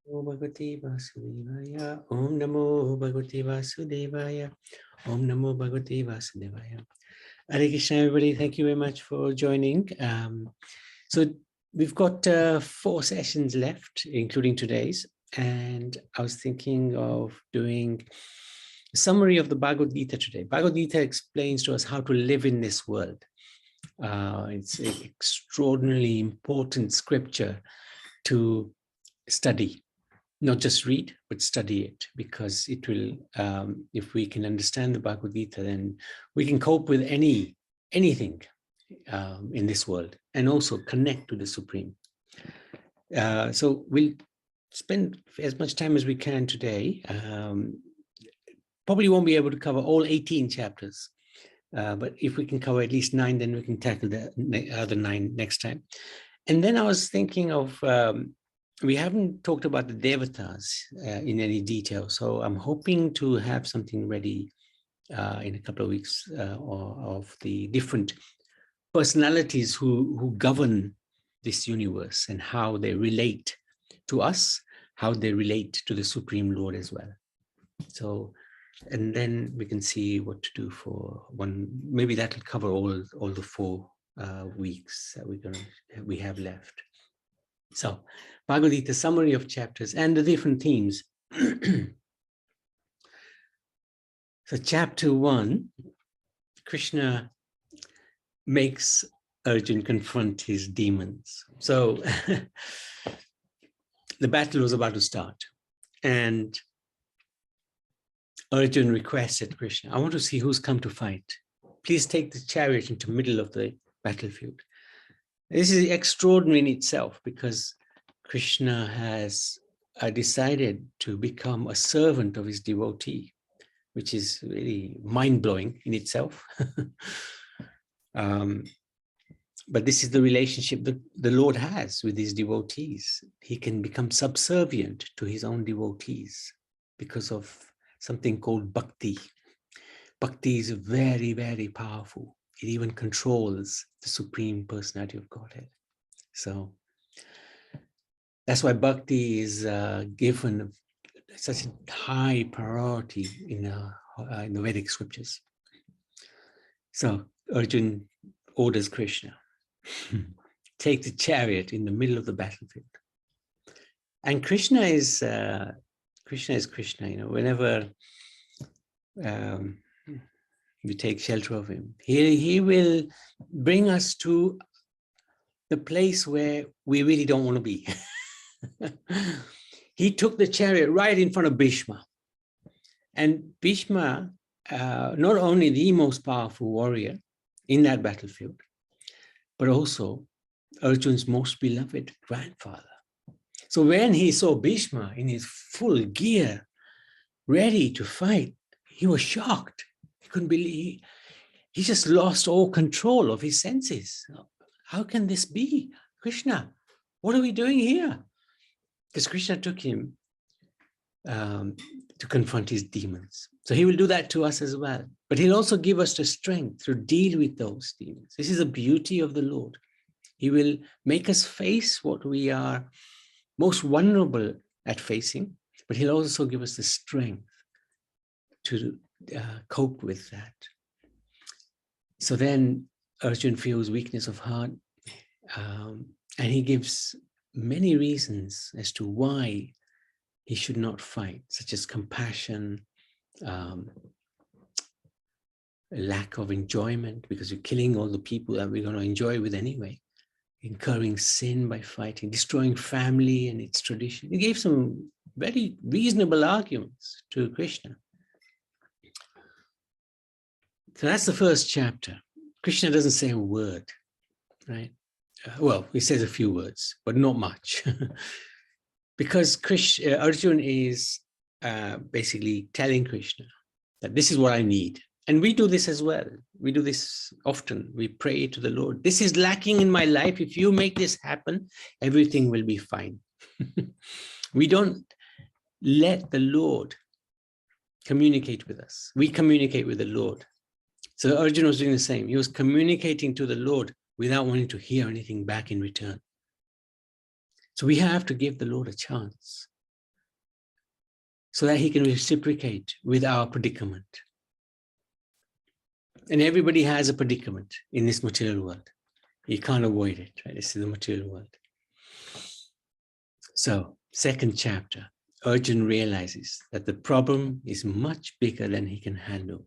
Om Bhagavate Vasudevaya. Om Namo Bhagavate Vasudevaya. Om Namo Bhagavate Vasudevaya. Hare Krishna, everybody. Thank you very much for joining. So we've got 4 sessions left, including today's. And I was thinking of doing a summary of the Bhagavad Gita today. Bhagavad Gita explains to us how to live in this world. It's an extraordinarily important scripture to study. Not just read, but study it, because it will, if we can understand the Bhagavad Gita, then we can cope with anything in this world and also connect to the Supreme. So we'll spend as much time as we can today. Probably won't be able to cover all 18 chapters, but if we can cover at least 9, then we can tackle the other 9 next time. And then I was thinking of, we haven't talked about the devatas in any detail, so I'm hoping to have something ready in a couple of weeks of the different personalities who govern this universe and how they relate to us, how they relate to the Supreme Lord as well. So, and then we can see what to do for one. Maybe that'll cover all the 4 weeks that we have left. So, Bhagavad Gita, summary of chapters and the different themes. So, chapter 1, Krishna makes Arjuna confront his demons. So, the battle was about to start, and Arjuna requested Krishna, I want to see who's come to fight. Please take the chariot into the middle of the battlefield. This is extraordinary in itself, because Krishna has decided to become a servant of his devotee, which is really mind-blowing in itself. But this is the relationship that the Lord has with his devotees. He can become subservient to his own devotees because of something called bhakti. Bhakti is very, very powerful. It even controls the Supreme Personality of Godhead. So that's why bhakti is given such a high priority in the Vedic scriptures. So Arjuna orders Krishna, take the chariot in the middle of the battlefield. And Krishna is Krishna. You know, whenever we take shelter of him, he will bring us to the place where we really don't want to be. He took the chariot right in front of Bhishma. And Bhishma, not only the most powerful warrior in that battlefield, but also Arjuna's most beloved grandfather. So when he saw Bhishma in his full gear, ready to fight, he was shocked. He couldn't believe, he just lost all control of his senses. How can this be? Krishna, what are we doing here? Because Krishna took him to confront his demons. So he will do that to us as well. But he'll also give us the strength to deal with those demons. This is the beauty of the Lord. He will make us face what we are most vulnerable at facing, but he'll also give us the strength to cope with that. So then Arjuna feels weakness of heart, and he gives many reasons as to why he should not fight, such as compassion, lack of enjoyment, because you're killing all the people that we're going to enjoy with anyway, incurring sin by fighting, destroying family and its tradition. He gave some very reasonable arguments to Krishna. So that's the first chapter. Krishna doesn't say a word, right? Well, he says a few words, but not much. Because Arjuna is basically telling Krishna that this is what I need. And we do this as well. We do this often. We pray to the Lord. This is lacking in my life. If you make this happen, everything will be fine. We don't let the Lord communicate with us. We communicate with the Lord. So Arjuna was doing the same. He was communicating to the Lord without wanting to hear anything back in return. So we have to give the Lord a chance. so that he can reciprocate with our predicament. And everybody has a predicament in this material world. You can't avoid it, right? This is the material world. So, second chapter, Arjuna realizes that the problem is much bigger than he can handle.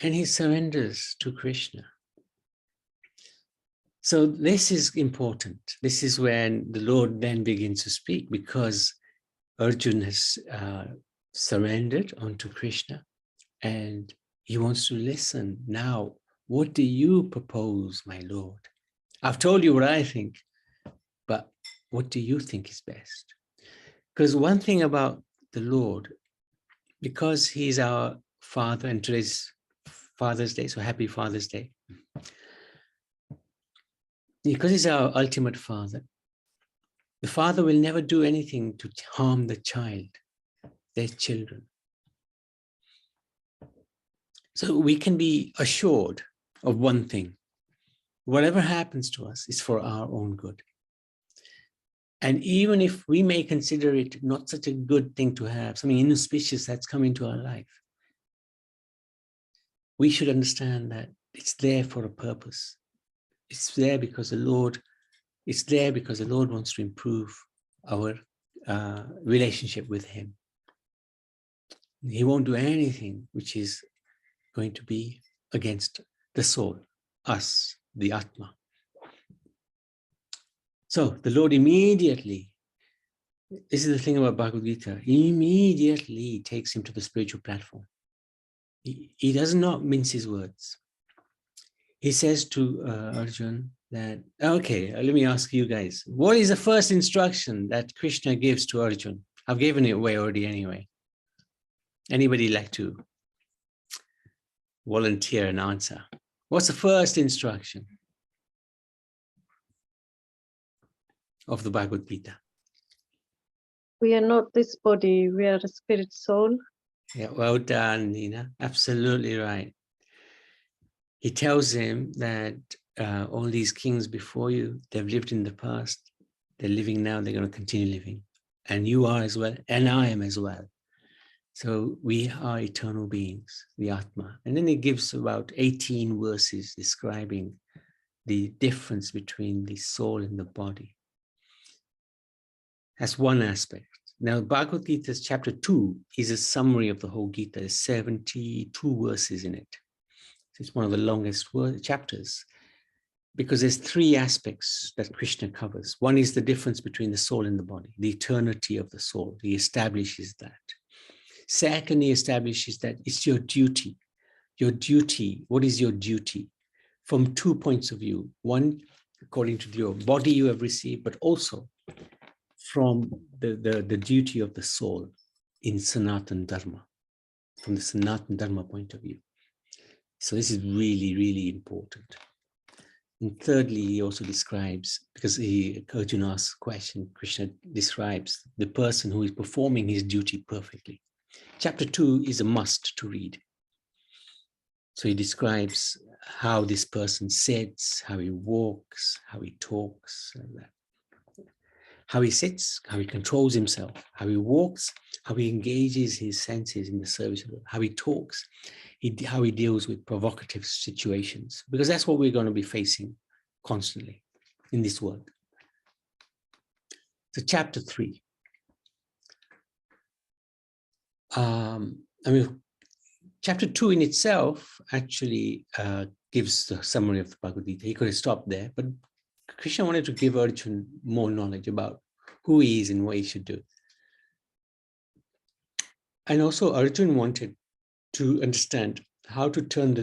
And he surrenders to Krishna. So this is important. This is when the Lord then begins to speak, because Arjuna has surrendered unto Krishna and he wants to listen. Now, what do you propose, my Lord? I've told you what I think, but what do you think is best? Because one thing about the Lord, because he's our Father, and today's Father's Day, so happy Father's Day. Because he's our ultimate Father, the Father will never do anything to harm the child, their children. So we can be assured of one thing: whatever happens to us is for our own good. And even if we may consider it not such a good thing to have, something inauspicious that's come into our life, we should understand that it's there for a purpose. It's there because the Lord wants to improve our relationship with him. He won't do anything which is going to be against the soul, us, the Atma. So the Lord immediately, this is the thing about Bhagavad Gita, immediately takes him to the spiritual platform. He does not mince his words. He says to Arjuna that, okay, let me ask you guys, what is the first instruction that Krishna gives to Arjuna? I've given it away already anyway. Anybody like to volunteer an answer? What's the first instruction of the Bhagavad Gita? We are not this body, we are a spirit soul. Yeah, well done, Nina. Absolutely right. He tells him that all these kings before you, they've lived in the past, they're living now, they're going to continue living. And you are as well, and I am as well. So we are eternal beings, the Atma. And then he gives about 18 verses describing the difference between the soul and the body. That's one aspect. Now, Bhagavad Gita's chapter 2 is a summary of the whole Gita. There's 72 verses in it. It's one of the longest chapters because there's three aspects that Krishna covers. One is the difference between the soul and the body, the eternity of the soul. He establishes that. Second, he establishes that it's your duty. Your duty, what is your duty? From 2 points of view. One, according to your body you have received, but also from the duty of the soul in Sanatan Dharma, from the Sanatan Dharma point of view. So this is really, really important. And thirdly, he also describes, because Arjuna asks a question, Krishna describes the person who is performing his duty perfectly. Chapter 2 is a must to read. So he describes how this person sits, how he walks, how he talks, how he sits, how he controls himself, how he walks, how he engages his senses in the service of God, how he talks, how he deals with provocative situations, because that's what we're going to be facing constantly in this world. So chapter 3. Chapter 2 in itself actually gives the summary of the Bhagavad Gita. He could have stopped there, but Krishna wanted to give Arjuna more knowledge about who he is and what he should do. And also Arjuna wanted to understand how to turn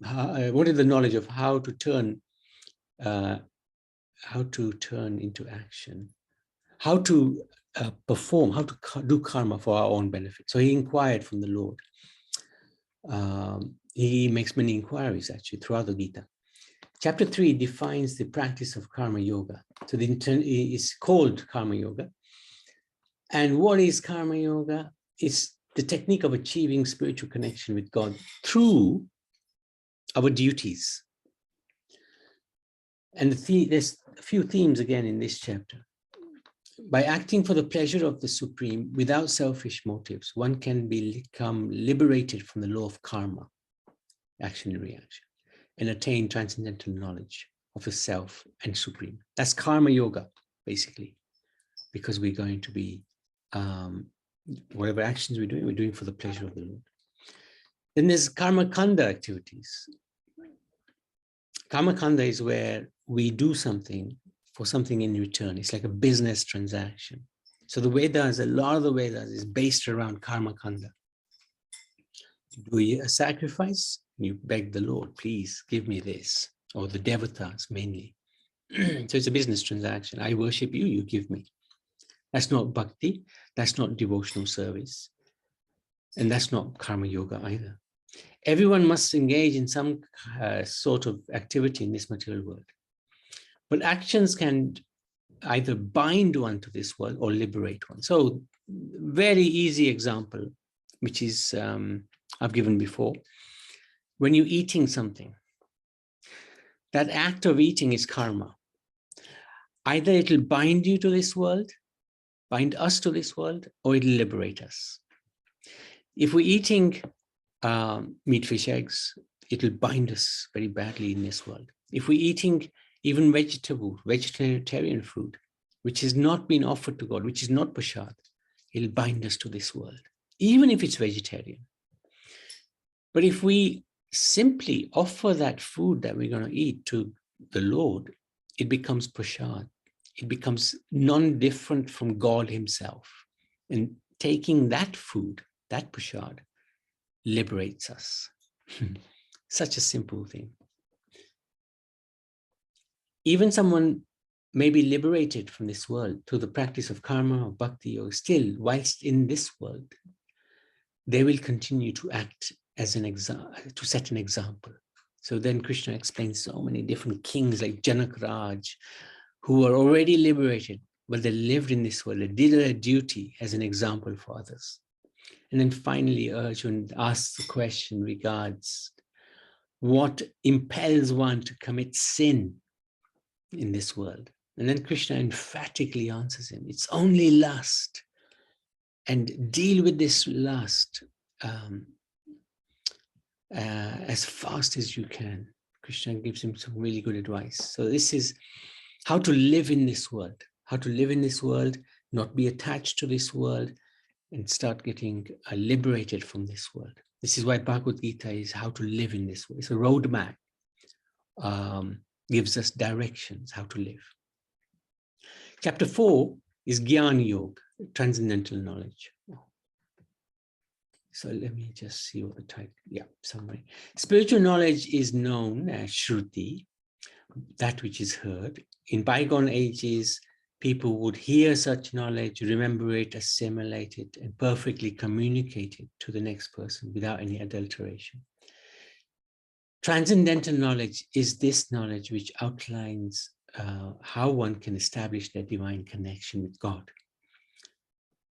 wanted the knowledge of how to turn into action, how to perform, how to do karma for our own benefit. So he inquired from the Lord. He makes many inquiries actually throughout the Gita. Chapter 3 defines the practice of karma yoga. So it's called karma yoga. And what is karma yoga? It's the technique of achieving spiritual connection with God through our duties. And there's a few themes again in this chapter. by acting for the pleasure of the Supreme without selfish motives, one can become liberated from the law of karma, action and reaction, and attain transcendental knowledge of the self and Supreme. That's karma yoga, basically, because we're going to be, whatever actions we're doing for the pleasure of the Lord. Then there's karma kanda activities. Karma kanda is where we do something for something in return. It's like a business transaction. So the Vedas, a lot of the Vedas is based around karma kanda. You do a sacrifice, you beg the Lord, please give me this, or the devatas mainly. So it's a business transaction. I worship you, you give me. That's not bhakti, that's not devotional service, and that's not karma yoga either. Everyone must engage in some sort of activity in this material world. But actions can either bind one to this world or liberate one. So very easy example, which is I've given before. When you're eating something, that act of eating is karma. Either it'll bind you to this world, bind us to this world, or it'll liberate us. If we're eating meat, fish, eggs, it'll bind us very badly in this world. If we're eating even vegetarian food, which has not been offered to God, which is not prasad, it'll bind us to this world, even if it's vegetarian. But if we simply offer that food that we're going to eat to the Lord, it becomes prasad. It becomes non-different from God himself. And taking that food, that prasad, liberates us. Such a simple thing. Even someone may be liberated from this world through the practice of karma or bhakti, or still, whilst in this world, they will continue to act as an example, to set an example. So then Krishna explains so many different kings like Janak Raj, who are already liberated, but they lived in this world, they did their duty as an example for others. And then finally, Arjuna asks the question regards what impels one to commit sin in this world. And then Krishna emphatically answers him, it's only lust. And deal with this lust as fast as you can. Krishna gives him some really good advice. So this is how to live in this world, not be attached to this world, and start getting liberated from this world. This is why Bhagavad Gita is how to live in this world. It's a roadmap, gives us directions how to live. Chapter 4 is Dhyana Yoga, Transcendental Knowledge. So let me just see what the title, summary. Spiritual knowledge is known as Shruti, that which is heard. In bygone ages, people would hear such knowledge, remember it, assimilate it, and perfectly communicate it to the next person without any adulteration. Transcendental knowledge is this knowledge which outlines how one can establish their divine connection with God.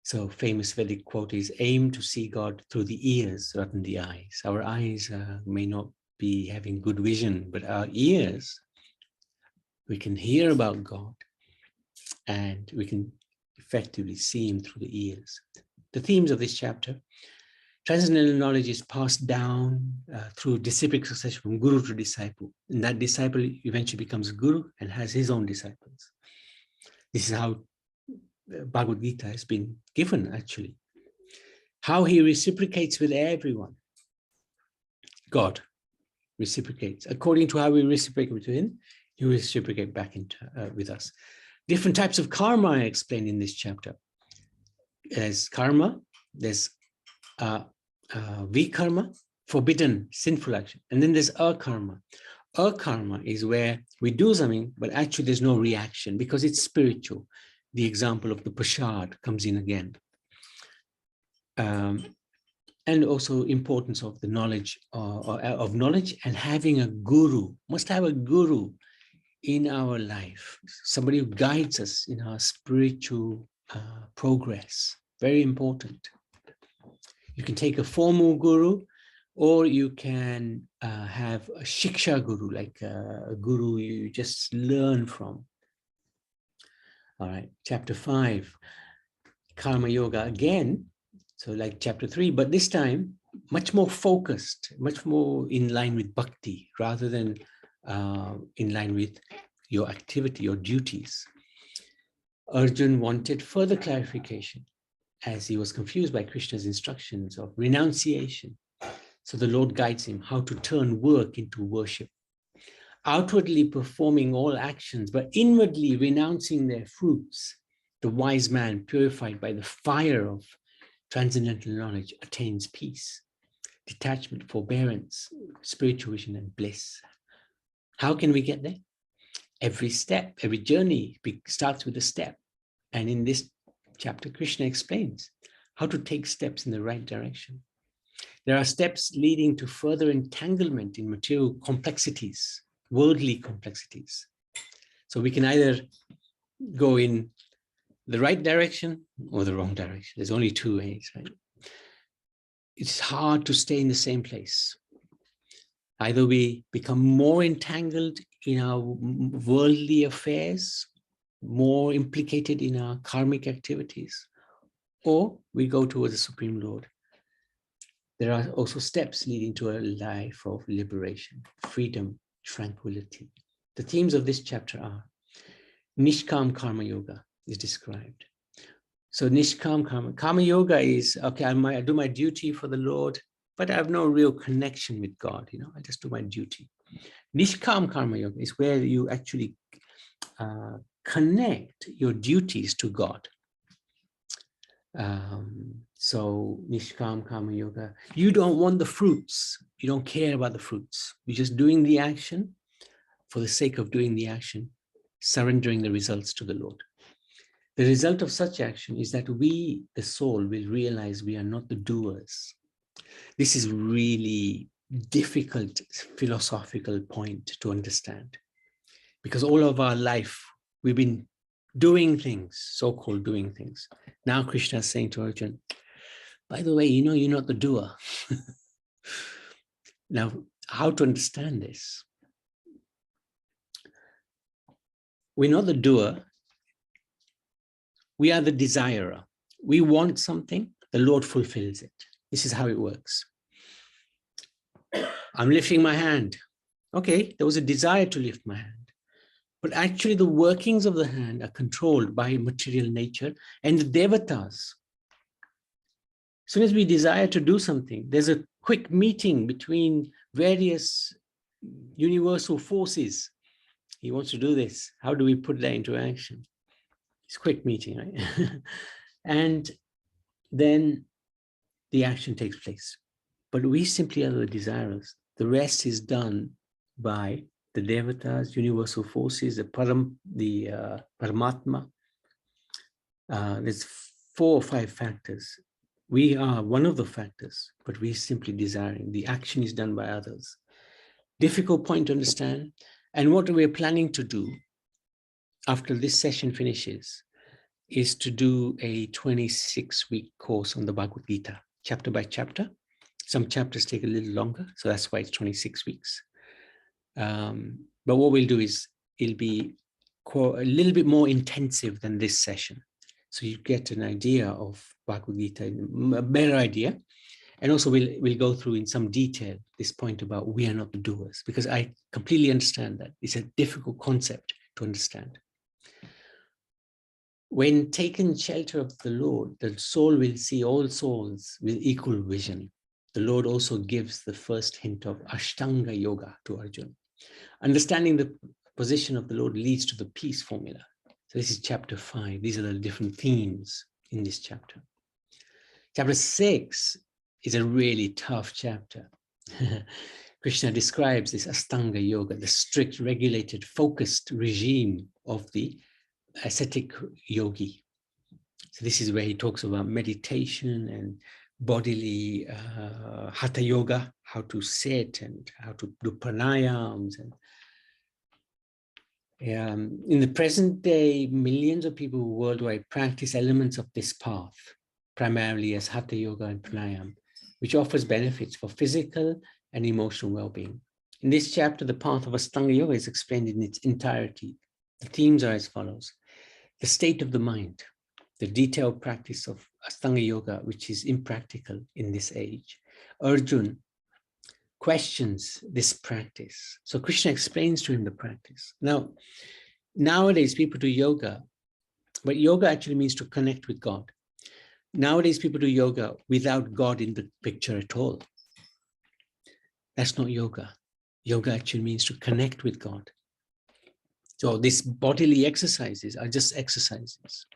So famous Vedic quote is, aim to see God through the ears rather than the eyes. Our eyes may not be having good vision, but our ears, we can hear about God and we can effectively see him through the ears. The themes of this chapter: transcendental knowledge is passed down through disciplic succession from guru to disciple. And that disciple eventually becomes guru and has his own disciples. This is how Bhagavad Gita has been given, actually. How he reciprocates with everyone. God reciprocates. According to how we reciprocate with him, he will reciprocate back into, with us. Different types of karma are explained in this chapter. There's karma, there's vikarma, forbidden, sinful action. And then there's akarma. Akarma is where we do something, but actually there's no reaction because it's spiritual. The example of the prasad comes in again. And also importance of the knowledge, of knowledge and having a guru. Must have a guru in our life. Somebody who guides us in our spiritual progress. Very important. You can take a formal guru, or you can have a shiksha guru, like a guru you just learn from. All right, chapter 5, Karma Yoga again. So like chapter 3, but this time much more focused, much more in line with bhakti rather than in line with your activity, your duties. Arjuna wanted further clarification as he was confused by Krishna's instructions of renunciation. So the Lord guides him how to turn work into worship, outwardly performing all actions, but inwardly renouncing their fruits. The wise man, purified by the fire of transcendental knowledge, attains peace, detachment, forbearance, spiritual vision, and bliss. How can we get there? Every step, every journey starts with a step. And in this chapter, Krishna explains how to take steps in the right direction. There are steps leading to further entanglement in material complexities, worldly complexities. So we can either go in the right direction or the wrong direction. There's only two ways, right? It's hard to stay in the same place. Either we become more entangled in our worldly affairs, more implicated in our karmic activities, or we go towards the Supreme Lord. There are also steps leading to a life of liberation, freedom, tranquility. The themes of this chapter are Nishkam Karma Yoga is described. So Nishkam Karma Yoga is, okay, I do my duty for the Lord, but I have no real connection with God. I just do my duty. Nishkam Karma Yoga is where you actually connect your duties to God. So Nishkam Karma Yoga, you don't want the fruits. You don't care about the fruits. You're just doing the action for the sake of doing the action, surrendering the results to the Lord. The result of such action is that we, the soul, will realize we are not the doers. This is really difficult philosophical point to understand, because all of our life we've been doing things, so-called doing things. Now Krishna is saying to Arjuna, by the way, you're not the doer. Now, how to understand this? We're not the doer. We are the desirer. We want something, the Lord fulfills it. This is how it works. I'm lifting my hand. Okay, there was a desire to lift my hand. But actually the workings of the hand are controlled by material nature and the devatas. As soon as we desire to do something, there's a quick meeting between various universal forces. He wants to do this. How do we put that into action? It's a quick meeting, right? And then the action takes place. But we simply are the desirers. The rest is done by the devatas, universal forces, the Paramatma. There's 4 or 5 factors. We are one of the factors, but we're simply desiring. The action is done by others. Difficult point to understand. And what we're planning to do after this session finishes is to do a 26-week course on the Bhagavad Gita, chapter by chapter. Some chapters take a little longer, so that's why it's 26 weeks. But what we'll do is it'll be a little bit more intensive than this session. So you get an idea of Bhagavad Gita, a better idea. And also we'll go through in some detail this point about we are not the doers, because I completely understand that. It's a difficult concept to understand. When taken shelter of the Lord, the soul will see all souls with equal vision. The Lord also gives the first hint of Ashtanga Yoga to Arjuna. Understanding the position of the Lord leads to the peace formula. So this is chapter 5. These are the different themes in this chapter. Chapter 6 is a really tough chapter. Krishna describes this Ashtanga Yoga, the strict, regulated, focused regime of the ascetic yogi. So this is where he talks about meditation and bodily hatha yoga, how to sit and how to do pranayams. And in the present day, millions of people worldwide practice elements of this path, primarily as hatha yoga and pranayam, which offers benefits for physical and emotional well-being. In this chapter, the path of Ashtanga Yoga is explained in its entirety. The themes are as follows. the state of the mind, the detailed practice of Ashtanga Yoga, which is impractical in this age. Arjuna questions this practice. So Krishna explains to him the practice. Now, nowadays people do yoga, but yoga actually means to connect with God. Nowadays people do yoga without God in the picture at all. That's not yoga. Yoga actually means to connect with God. So these bodily exercises are just exercises.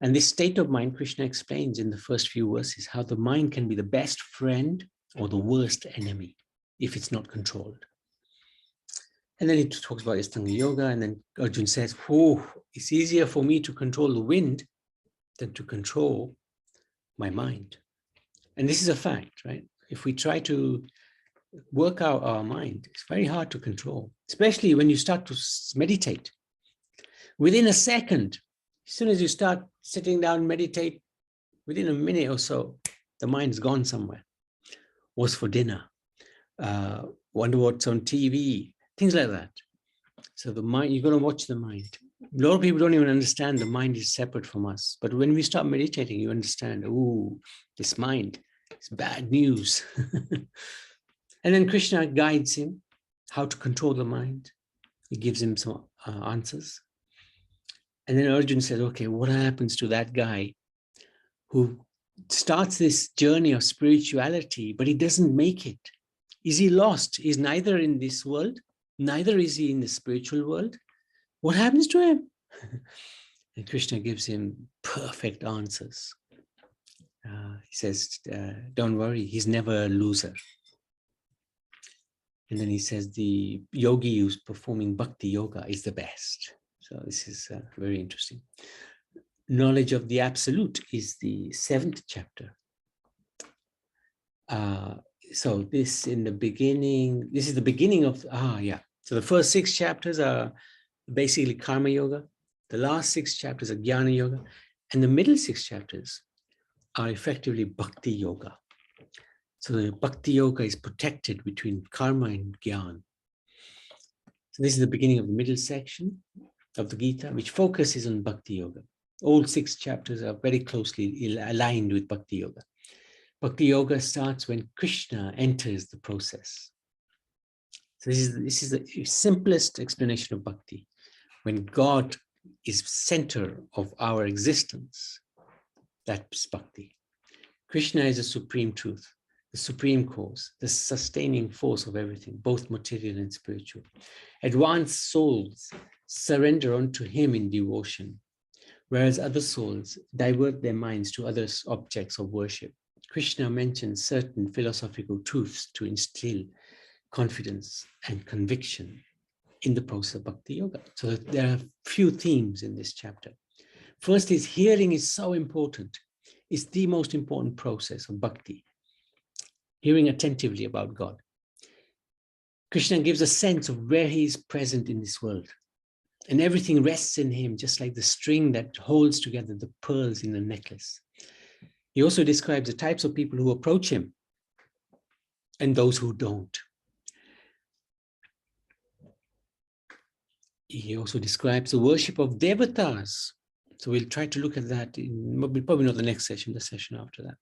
And this state of mind, Krishna explains in the first few verses, how the mind can be the best friend or the worst enemy if it's not controlled. And then he talks about Ashtanga Yoga, and then Arjuna says, oh, it's easier for me to control the wind than to control my mind. And this is a fact, right? If we try to work out our mind, it's very hard to control, especially when you start to meditate. Within a second, as soon as you start sitting down, meditate, within a minute or so, the mind's gone somewhere. What's for dinner? Wonder what's on TV, things like that. So the mind, you've got to watch the mind. A lot of people don't even understand the mind is separate from us. But when we start meditating, you understand, oh, this mind is bad news. And then Krishna guides him how to control the mind. He gives him some answers. And then Arjuna says, okay, what happens to that guy who starts this journey of spirituality, but he doesn't make it? Is he lost? He's neither in this world, neither is he in the spiritual world. What happens to him? And Krishna gives him perfect answers. He says, don't worry, he's never a loser. And then he says the yogi who's performing bhakti yoga is the best. So this is very interesting. Knowledge of the Absolute is the 7th chapter. So this in the beginning, this is the beginning of, So the first 6 chapters are basically karma yoga. The last 6 chapters are jnana yoga. And the middle 6 chapters are effectively bhakti yoga. So the bhakti yoga is protected between karma and jnana. So this is the beginning of the middle section of the Gita, which focuses on bhakti yoga. All 6 chapters are very closely aligned with bhakti yoga. Bhakti yoga starts when Krishna enters the process. So this is the simplest explanation of bhakti. When God is center of our existence, that's bhakti. Krishna is the supreme truth, the supreme cause, the sustaining force of everything, both material and spiritual. Advanced souls surrender unto him in devotion, whereas other souls divert their minds to other objects of worship. Krishna mentions certain philosophical truths to instill confidence and conviction in the process of bhakti yoga. So there are few themes in this chapter. First is hearing is so important. It's the most important process of bhakti. Hearing attentively about God. Krishna gives a sense of where he is present in this world. And everything rests in him, just like the string that holds together the pearls in the necklace. He also describes the types of people who approach him and those who don't. He also describes the worship of devatas. So we'll try to look at that in probably not the next session, the session after that.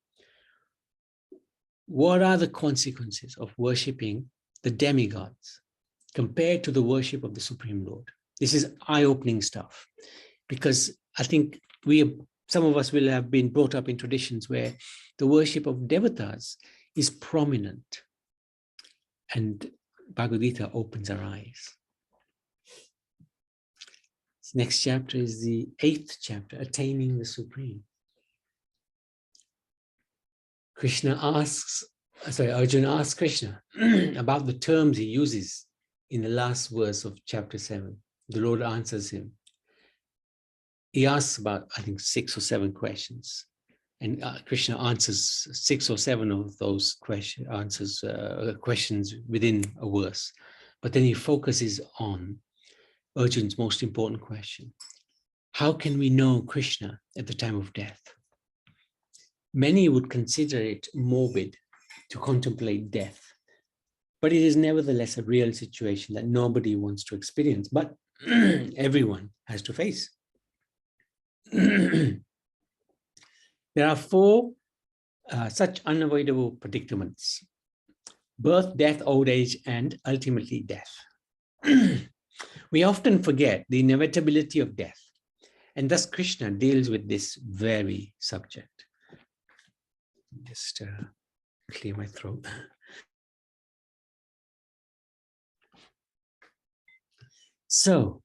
What are the consequences of worshipping the demigods compared to the worship of the Supreme Lord? This is eye-opening stuff, because I think some of us will have been brought up in traditions where the worship of devatas is prominent, and Bhagavad Gita opens our eyes. This next chapter is the 8th chapter, Attaining the Supreme. Arjuna asks Krishna about the terms he uses in the last verse of chapter 7. The Lord answers him. He asks about, I think, 6 or 7 questions. And Krishna answers 6 or 7 of those questions within a verse. But then he focuses on Arjuna's most important question. How can we know Krishna at the time of death? Many would consider it morbid to contemplate death, but it is nevertheless a real situation that nobody wants to experience. But everyone has to face. There are four such unavoidable predicaments: birth, death, old age, and ultimately death. We often forget the inevitability of death, and thus Krishna deals with this very subject. Just clear my throat. So,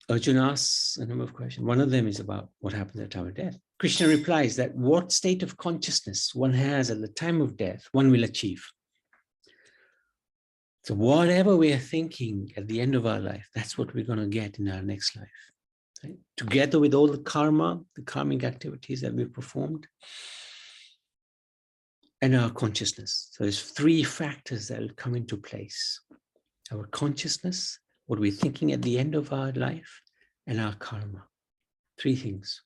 Arjuna asks a number of questions. One of them is about what happens at the time of death. Krishna replies that what state of consciousness one has at the time of death, one will achieve. So whatever we are thinking at the end of our life, that's what we're going to get in our next life. Right? Together with all the karma, the karmic activities that we've performed, and our consciousness. So there's three factors that will come into place: our consciousness, what we're thinking at the end of our life, and our karma. Three things.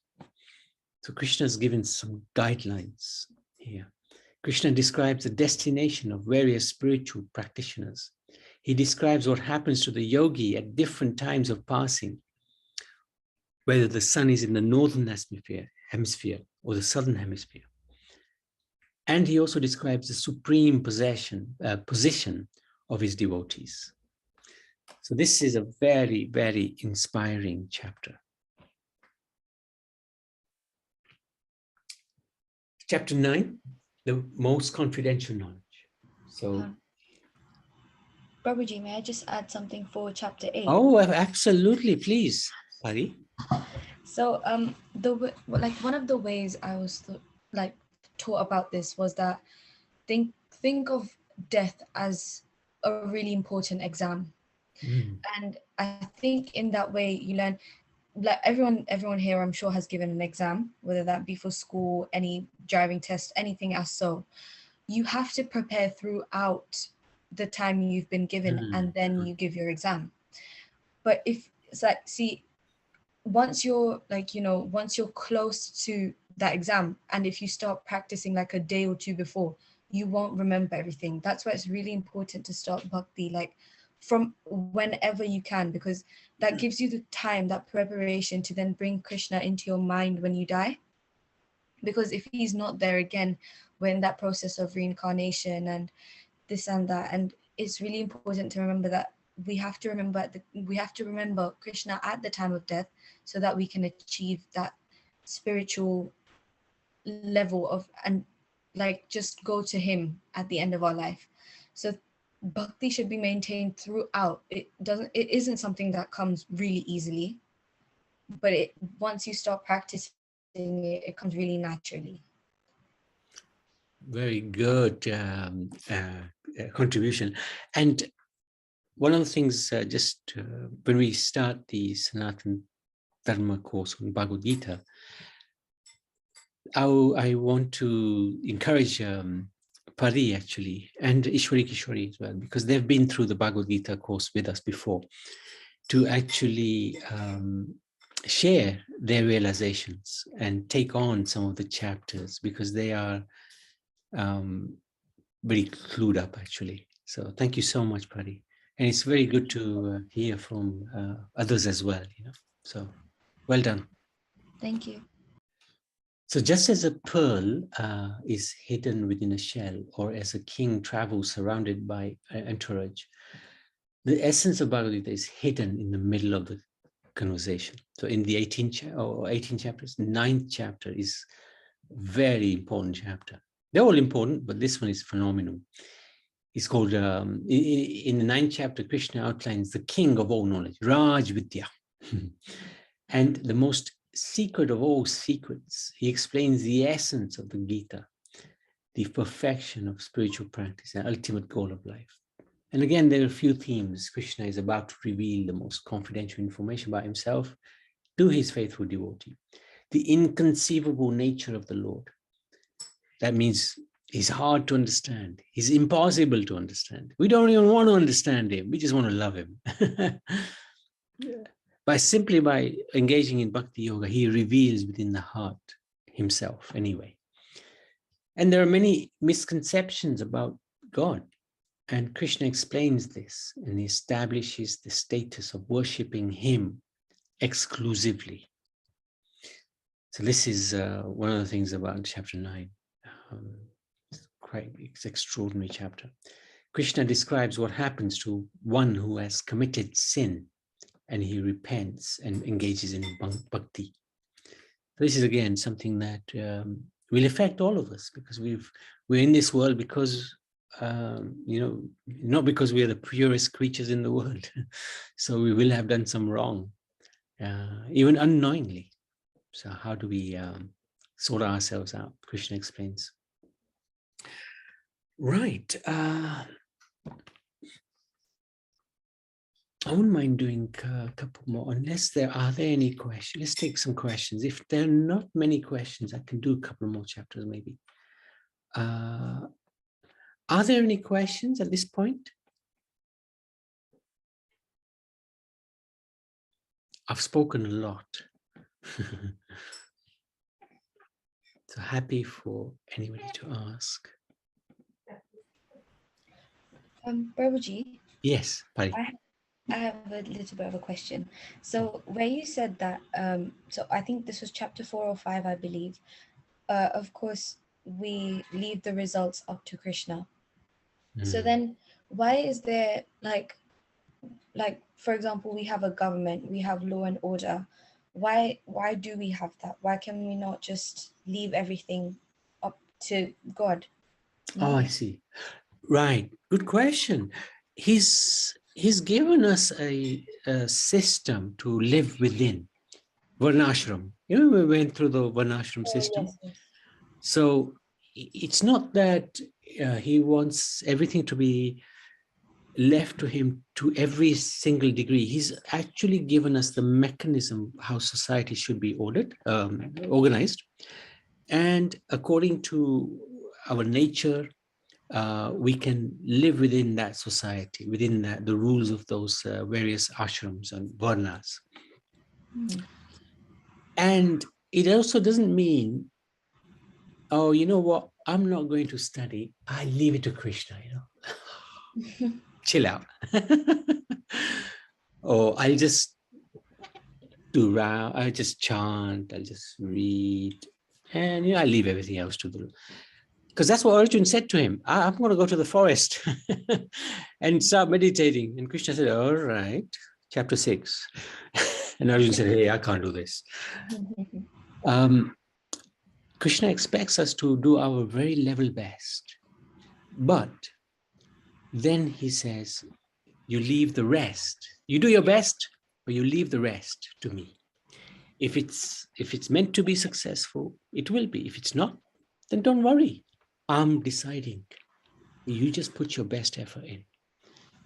So Krishna has given some guidelines here. Krishna describes the destination of various spiritual practitioners. He describes what happens to the yogi at different times of passing, whether the sun is in the northern hemisphere or the southern hemisphere. And he also describes the supreme position of his devotees. So this is a very, very inspiring chapter. Chapter 9, the most confidential knowledge. So, Babaji, may I just add something for chapter 8? oh, absolutely, please, Pari. So, one of the ways I was taught about this was that think of death as a really important exam, and I think in that way you learn. Like everyone here, I'm sure, has given an exam, whether that be for school, any driving test, anything else. So you have to prepare throughout the time you've been given, and then you give your exam. But if it's like, see, once you're close to that exam, and if you start practicing like a day or two before, you won't remember everything. That's why it's really important to start bhakti from whenever you can, because that gives you the time, that preparation to then bring Krishna into your mind when you die. Because if he's not there again, when that process of reincarnation and this and that, and it's really important to remember that we have to remember Krishna at the time of death, so that we can achieve that spiritual level of, and just go to him at the end of our life. So bhakti should be maintained throughout. It isn't something that comes really easily, but once you start practicing it comes really naturally. Very good contribution. And one of the things, when we start the Sanatan Dharma Course on Bhagavad Gita, I want to encourage Pari actually, and Ishwari Kishwari as well, because they've been through the Bhagavad Gita course with us before, to actually share their realizations and take on some of the chapters, because they are very clued up actually. So thank you so much, Pari. And it's very good to hear from others as well, So well done. Thank you. So just as a pearl is hidden within a shell, or as a king travels surrounded by an entourage, the essence of Bhagavad Gita is hidden in the middle of the conversation. So in the 18 chapters, 9th chapter is a very important chapter. They're all important, but this one is phenomenal. It's called, in the 9th chapter, Krishna outlines the king of all knowledge, Raj Vidya. And the most secret of all secrets, he explains the essence of the Gita, the perfection of spiritual practice, the ultimate goal of life. And again, there are a few themes. Krishna is about to reveal the most confidential information about himself to his faithful devotee. The inconceivable nature of the Lord. That means he's hard to understand. He's impossible to understand. We don't even want to understand him. We just want to love him. Simply by engaging in bhakti yoga, he reveals within the heart himself anyway. And there are many misconceptions about God. And Krishna explains this, and he establishes the status of worshipping him exclusively. So this is one of the things about chapter 9. It's an extraordinary chapter. Krishna describes what happens to one who has committed sin and he repents and engages in bhakti. This is again something that will affect all of us, because we're in this world because not because we are the purest creatures in the world. So we will have done some wrong, even unknowingly. So how do we sort ourselves out? Krishna explains. Right. I wouldn't mind doing a couple more, unless are there any questions? Let's take some questions. If there are not many questions, I can do a couple more chapters maybe. Are there any questions at this point? I've spoken a lot. So happy for anybody to ask. Prabhuji, Yes, Pari. I have a little bit of a question. So where you said that, so I think this was chapter 4 or 5, I believe. Of course, we leave the results up to Krishna. So then why is there like, for example, we have a government, we have law and order. Why do we have that? Why can we not just leave everything up to God? Oh, I see. Right. Good question. He's given us a system to live within. Varnashram. We went through the Varnashram system. Yes. So it's not that he wants everything to be left to him to every single degree. He's actually given us the mechanism how society should be organized. And according to our nature, we can live within that society, within the rules of those various ashrams and varnas. And it also doesn't mean, oh, you know what, I'm not going to study, I leave it to Krishna, chill out. Or I'll just I'll just chant, I'll just read, and I leave everything else to the... Because that's what Arjuna said to him. I'm going to go to the forest and start meditating. And Krishna said, all right, chapter 6. And Arjuna said, hey, I can't do this. Krishna expects us to do our very level best. But then he says, you leave the rest. You do your best, but you leave the rest to me. If it's meant to be successful, it will be. If it's not, then don't worry. I'm deciding. You just put your best effort in.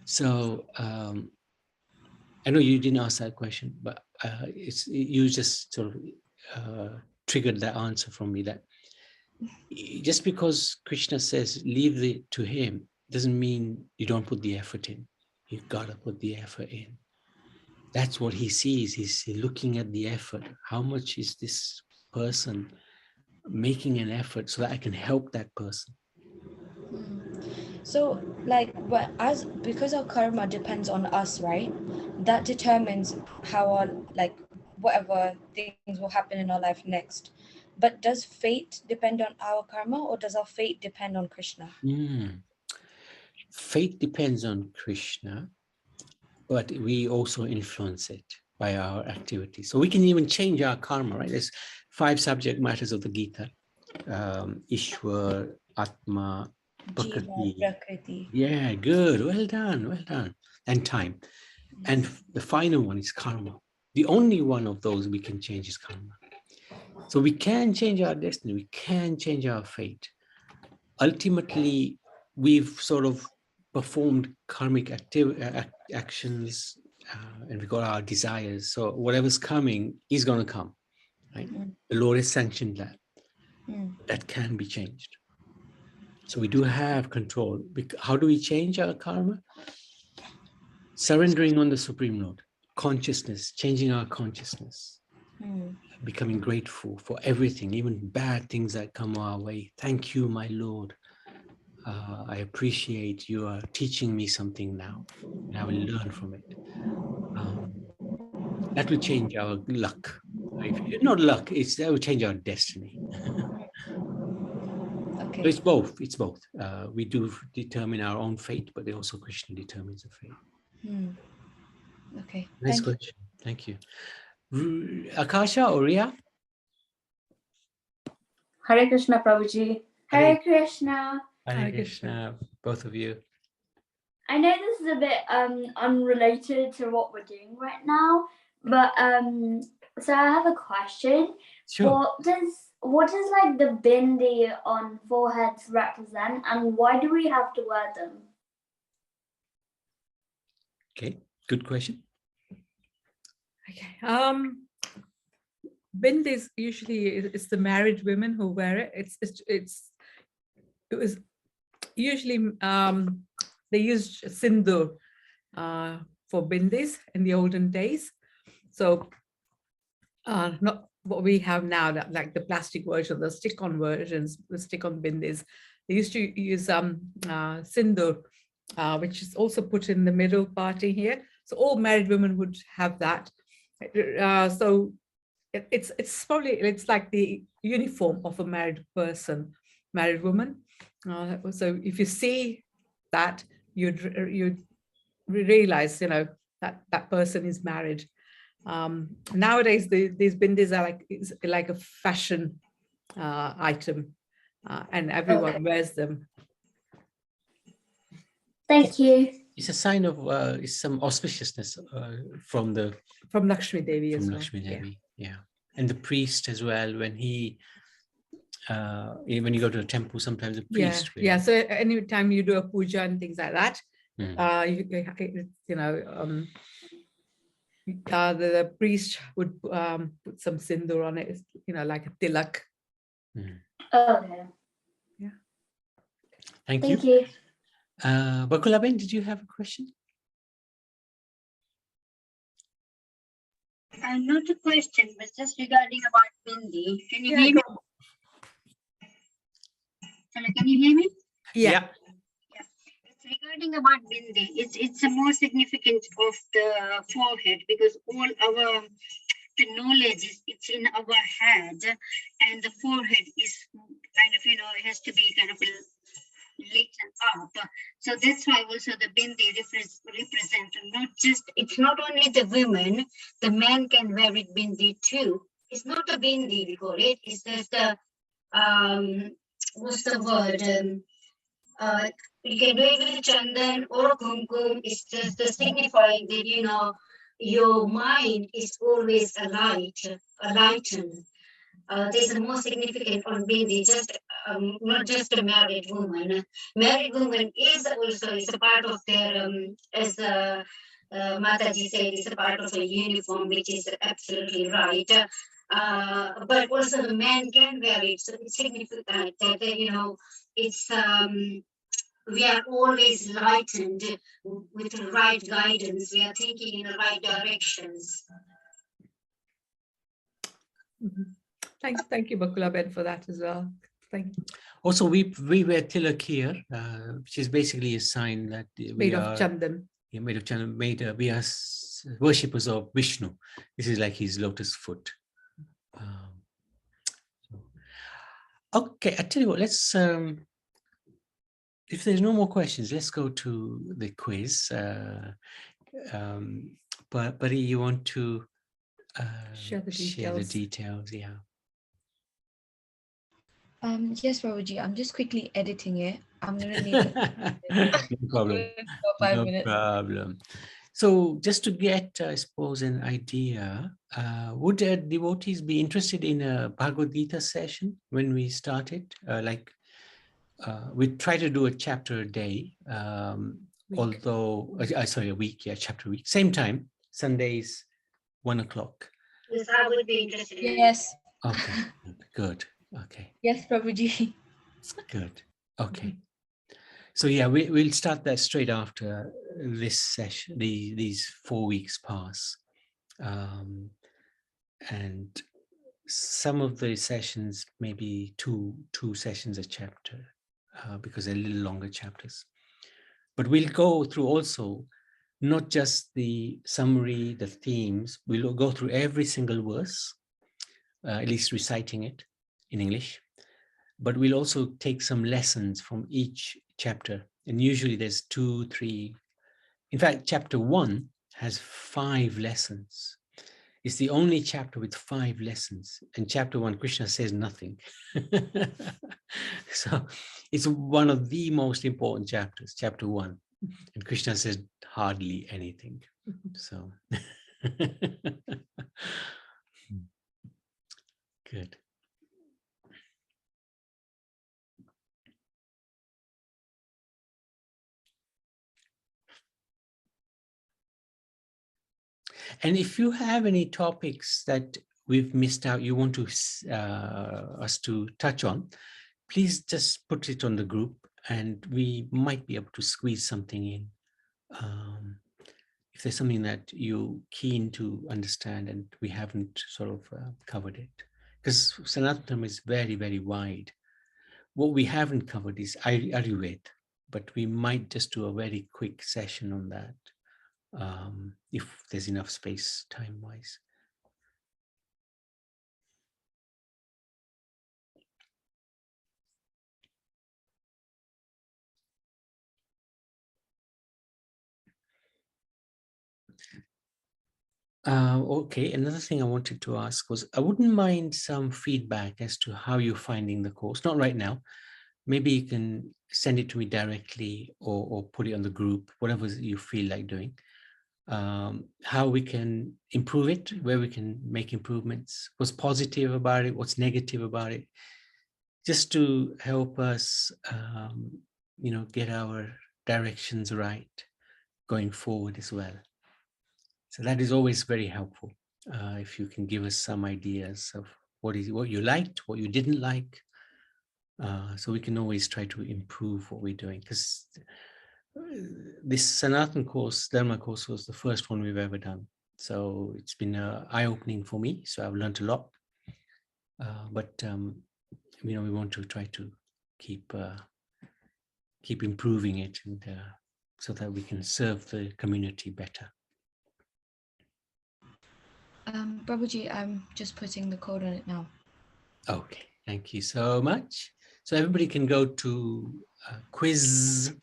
So I know you didn't ask that question, but you just sort of triggered that answer from me, that just because Krishna says leave it to him doesn't mean you don't put the effort in. You've got to put the effort in. That's what he sees. He's looking at the effort. How much is this person making an effort so that I can help that person? So because our karma depends on us, right? That determines how our, whatever things will happen in our life next. But does fate depend on our karma, or does our fate depend on Krishna? Fate depends on Krishna, but we also influence it by our activities. So we can even change our karma, right? There's 5 subject matters of the Gita. Ishwar, Atma, Prakriti. Yeah, good. Well done, well done. And time. And the final one is karma. The only one of those we can change is karma. So we can change our destiny. We can change our fate. Ultimately, we've sort of performed karmic actions, and we got our desires. So whatever's coming is going to come, right? The Lord has sanctioned that. That can be changed. So we do have control. How do we change our karma? Surrendering on the Supreme Lord, consciousness, changing our consciousness, becoming grateful for everything, even bad things that come our way. Thank you, my Lord. I appreciate you are teaching me something now, and I will learn from it. That will change our luck. Not luck, that will change our destiny. Okay. So it's both. It's both. We do determine our own fate, but also Krishna determines the fate. Okay. Nice Thank you. question. Thank you. Akasha or Ria? Hare Krishna, Prabhuji. Hare Krishna. Hare Krishna, both of you. I know this is a bit unrelated to what we're doing right now, but so I have a question. Sure. What does like the bindi on foreheads represent, and why do we have to wear them? Okay, good question. Okay. Bindis usually it's the married women who wear it. It was usually they used sindoor for bindis in the olden days. So not what we have now, that like the plastic version, the stick-on versions, the stick-on bindis. They used to use sindoor, which is also put in the middle parting here. So all married women would have that. So it's like the uniform of a married person, married woman. So if you see that, you'd realize, that person is married. Nowadays, these bindis are like a fashion item, and everyone wears them. Thank you. It's a sign of it's some auspiciousness from Lakshmi Devi as well. Lakshmi Devi, yeah. And the priest as well, when you go to a temple, sometimes the priest. Yeah. So anytime you do a puja and things like that, the priest would put some sindoor on it, like a tilak. Okay. Yeah. Thank you. Bakulaben, did you have a question? Not a question, but just regarding about bindi. Can you hear me? Hello, can you hear me? Yeah. It's regarding about bindi. It's a more significant of the forehead, because all the knowledge it's in our head, and the forehead is kind of, it has to be kind of lit up. So that's why also the bindi represent it's not only the women, the men can wear it bindi too. It's not a bindi, we call it. It's just a what's the word? You can do it with chandan or kumkum. It's just the signifying that your mind is always enlightened. There's a more significant on bindi, just not just a married woman. Married woman is a part of their, as Mataji said, is a part of a uniform, which is absolutely right. But also the man can wear it, so it's significant that it's we are always enlightened with the right guidance. We are thinking in the right directions. Thank you, Bakulaben, for that as well. Thank you. Also, we wear tilak here, which is basically a sign that Made of chandan. Yeah, made of chandan. We are worshippers of Vishnu. This is like his lotus foot. Okay, I tell you what. Let's. If there's no more questions, let's go to the quiz. But you want to share the details? Yeah. Yes, Prabhuji, I'm just quickly editing it. I'm gonna need No problem. Five minutes. Problem. So just to get, I suppose, an idea, would devotees be interested in a Bhagavad Gita session when we started? We try to do a chapter a day, although, sorry, a week, chapter a week. Same time, Sundays, 1 o'clock. Yes, I would be interested. Yes. Okay, good. Okay. Yes, Prabhuji. Good. Okay. So yeah, we'll start that straight after this session. These 4 weeks pass, and some of the sessions maybe two sessions a chapter. because they're a little longer chapters. But we'll go through also not just the summary, the themes, we'll go through every single verse, at least reciting it in English, but we'll also take some lessons from each chapter. And usually there's 2, 3, in fact, chapter 1 has 5 lessons. It's the only chapter with 5 lessons. And chapter 1, Krishna says nothing. So it's one of the most important chapters, chapter 1. And Krishna says hardly anything. So good. And if you have any topics that we've missed out, you want to us to touch on, please just put it on the group and we might be able to squeeze something in. If there's something that you're keen to understand and we haven't sort of covered it. Because Sanatan Dharma is very, very wide. What we haven't covered is Ayurveda, but we might just do a very quick session on that. If there's enough space time-wise. Okay, another thing I wanted to ask was, I wouldn't mind some feedback as to how you're finding the course. Not right now. Maybe you can send it to me directly or put it on the group, whatever you feel like doing. How we can improve it, where we can make improvements, what's positive about it, what's negative about it, just to help us, get our directions right going forward as well. So that is always very helpful. If you can give us some ideas of what you liked, what you didn't like, so we can always try to improve what we're doing. Because this Sanatan course, Dharma course, was the first one we've ever done. So it's been eye-opening for me. So I've learned a lot. But we want to try to keep improving it, and so that we can serve the community better. Prabhuji, I'm just putting the code on it now. Okay, thank you so much. So everybody can go to quiz.com.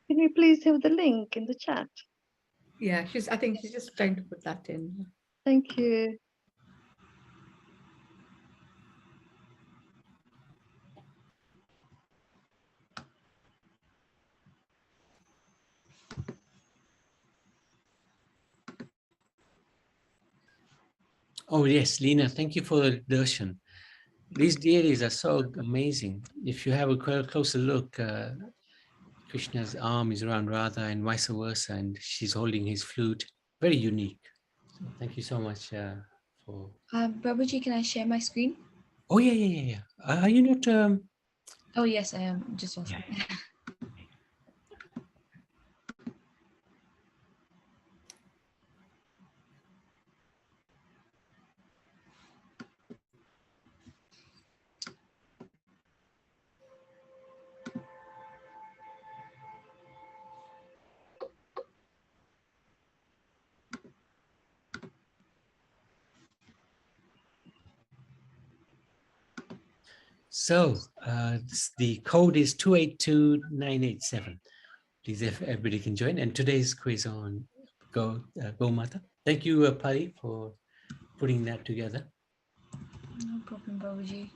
Can you please have the link in the chat? Yeah, I think she's just trying to put that in. Thank you. Oh yes, Lena, thank you for the darshan. These deities are so amazing. If you have a closer look, Krishna's arm is around Radha and vice versa, and she's holding his flute. Very unique. So thank you so much for. Prabhuji, can I share my screen? Oh yeah. Are you not? Oh yes, I am. Just one second. Yeah. So the code is 282987. Please, if everybody can join. And today's quiz on Go Mata. Thank you, Pali, for putting that together. No problem, Prabhuji.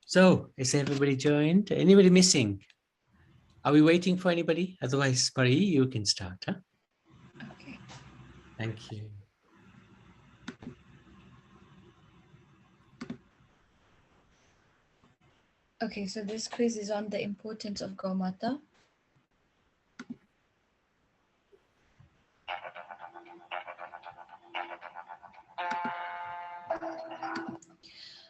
So, is everybody joined? Anybody missing? Are we waiting for anybody? Otherwise, Marie, you can start. Huh? Okay. Thank you. Okay, so this quiz is on the importance of Gaumata.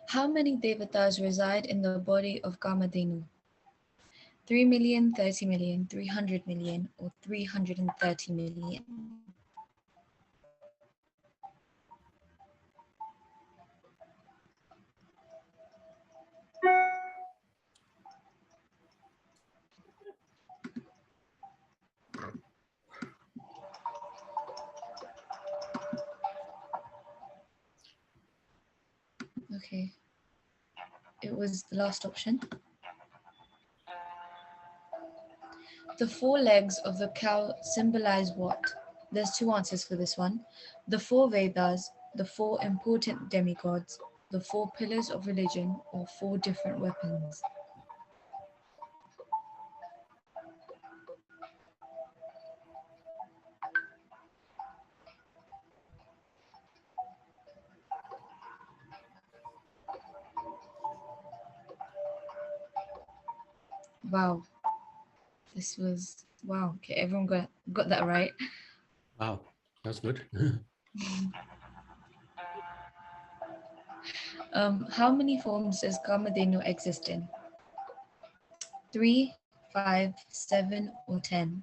How many devatas reside in the body of Kamadhenu? 3 million, 30 million, 300 million, or 330 million? Okay, it was the last option. The four legs of the cow symbolize what? There's two answers for this one. The four Vedas, the four important demigods, the four pillars of religion, or four different weapons. Wow. This was, wow. Okay, everyone got that right. Wow, that's good. How many forms does Kamadhenu exist in? 3, 5, 7, or 10?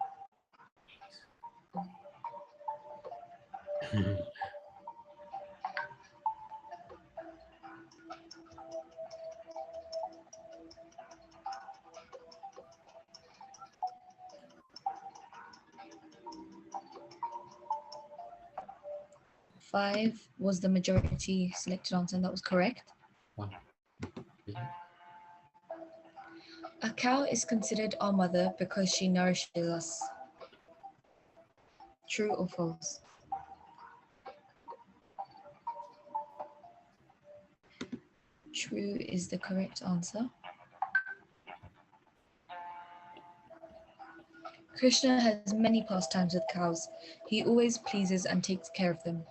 Five was the majority selected answer, and that was correct. Wow. Yeah. A cow is considered our mother because she nourishes us. True or false? True is the correct answer. Krishna has many pastimes with cows. He always pleases and takes care of them.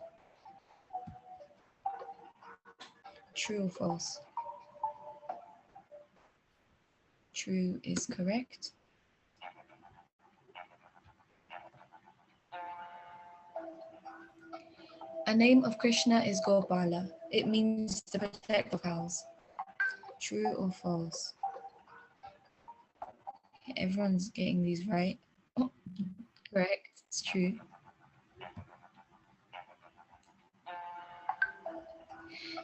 True or false? True is correct. A name of Krishna is Gopala. It means the protector of cows. True or false? Everyone's getting these right. Oh, correct. It's true.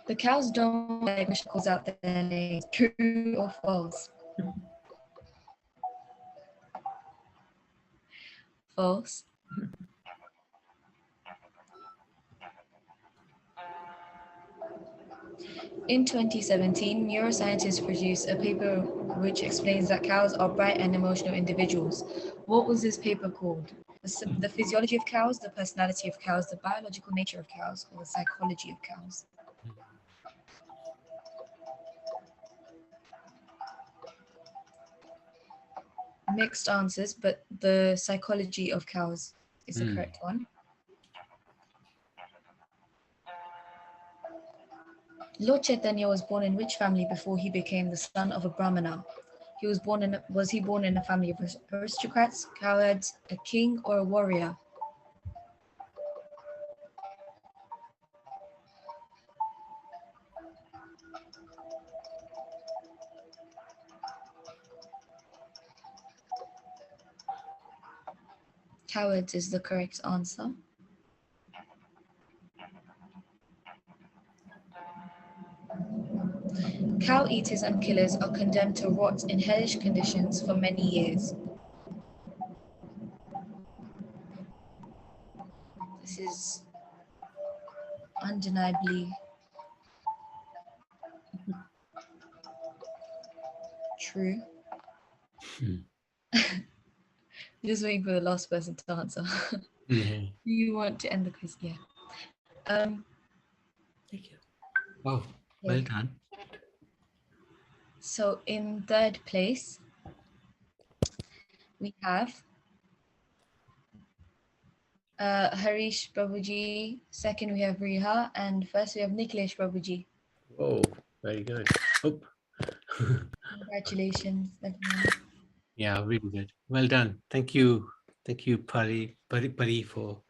The cows don't like Krishna calls out their names. True or false? False. In 2017, neuroscientists produced a paper which explains that cows are bright and emotional individuals. What was this paper called? The physiology of cows, the personality of cows, the biological nature of cows, or the psychology of cows? Mixed answers, but the psychology of cows is the correct one. Lord Chaitanya was born in which family before he became the son of a Brahmana? Was he born in a family of aristocrats, cowards, a king, or a warrior? Cowards is the correct answer. Cow eaters and killers are condemned to rot in hellish conditions for many years. This is undeniably true. Just waiting for the last person to answer. Yeah. You want to end the quiz? Yeah. Thank you. Wow, well done. So in third place, we have Harish Prabhuji. Second, we have Riha. And first, we have Niklesh Prabhuji. Whoa, very good. Oh. Congratulations, everyone. Yeah, really good. Well done. Thank you. Thank you, Pari, for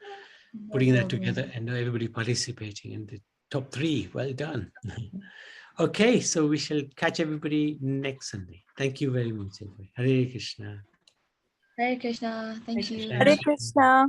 putting that together and everybody participating in the top 3. Well done. Okay, so we shall catch everybody next Sunday. Thank you very much, everybody. Hare Krishna. Hare Krishna. Thank you. Hare Krishna.